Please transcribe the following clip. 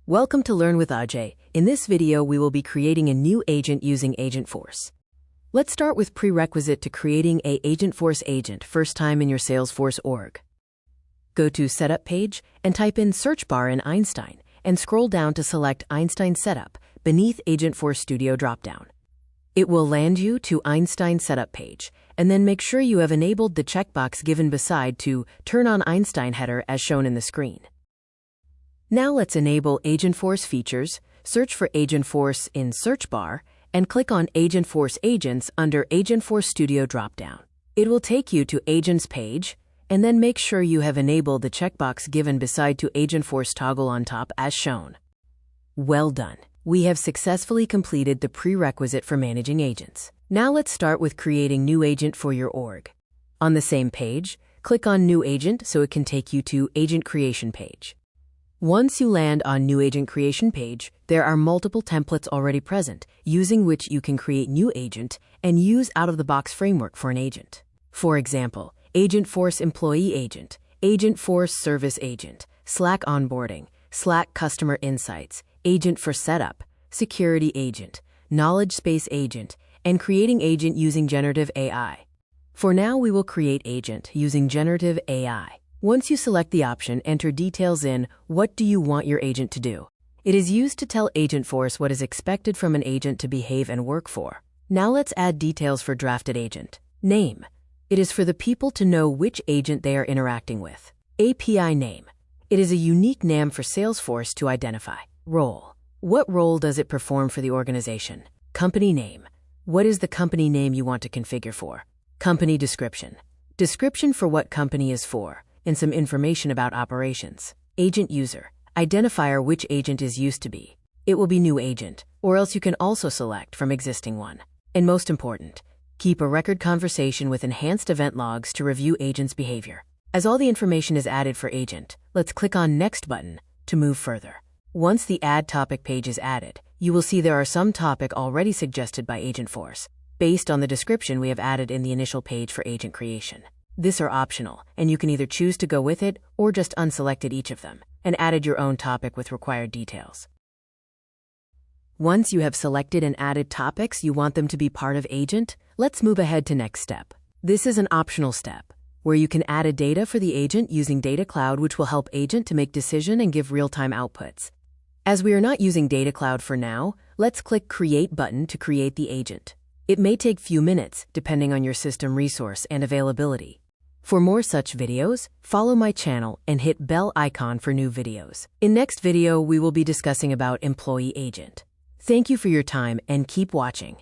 Welcome to Learn with Ajay. In this video, we will be creating a new agent using Agentforce. Let's start with prerequisite to creating a Agentforce agent first time in your Salesforce org. Go to Setup page and type in search bar in Einstein and scroll down to select Einstein Setup beneath Agentforce Studio dropdown. It will land you to Einstein Setup page, and then make sure you have enabled the checkbox given beside to turn on Einstein header as shown in the screen. Now let's enable Agentforce features, search for Agentforce in search bar, and click on Agentforce Agents under Agentforce Studio dropdown. It will take you to Agents page, and then make sure you have enabled the checkbox given beside to Agentforce toggle on top as shown. Well done. We have successfully completed the prerequisite for managing agents. Now let's start with creating new agent for your org. On the same page, click on New Agent so it can take you to Agent Creation page. Once you land on New Agent Creation page, there are multiple templates already present, using which you can create new agent and use out-of-the-box framework for an agent. For example, Agentforce Employee Agent, Agentforce Service Agent, Slack Onboarding, Slack Customer Insights, Agent for Setup, Security Agent, Knowledge Space Agent, and Creating Agent using Generative AI. For now, we will create agent using Generative AI. Once you select the option, enter details in what do you want your agent to do. It is used to tell Agentforce what is expected from an agent to behave and work for. Now let's add details for drafted agent. Name. It is for the people to know which agent they are interacting with. API name. It is a unique name for Salesforce to identify. Role. What role does it perform for the organization? Company name. What is the company name you want to configure for? Company description. Description for what company is for, and some information about operations. Agent user. Identifier which agent is used to be. It will be new agent, or else you can also select from existing one. And most important, keep a record conversation with enhanced event logs to review agent's behavior. As all the information is added for agent, let's click on Next button to move further. Once the Add Topic page is added, you will see there are some topic already suggested by Agentforce, based on the description we have added in the initial page for agent creation. These are optional, and you can either choose to go with it or just unselected each of them, and added your own topic with required details. Once you have selected and added topics you want them to be part of agent, let's move ahead to next step. This is an optional step, where you can add a data for the agent using Data Cloud, which will help agent to make decision and give real-time outputs. As we are not using Data Cloud for now, let's click Create button to create the agent. It may take few minutes, depending on your system resource and availability. For more such videos, follow my channel and hit bell icon for new videos. In next video, we will be discussing about employee agent. Thank you for your time and keep watching.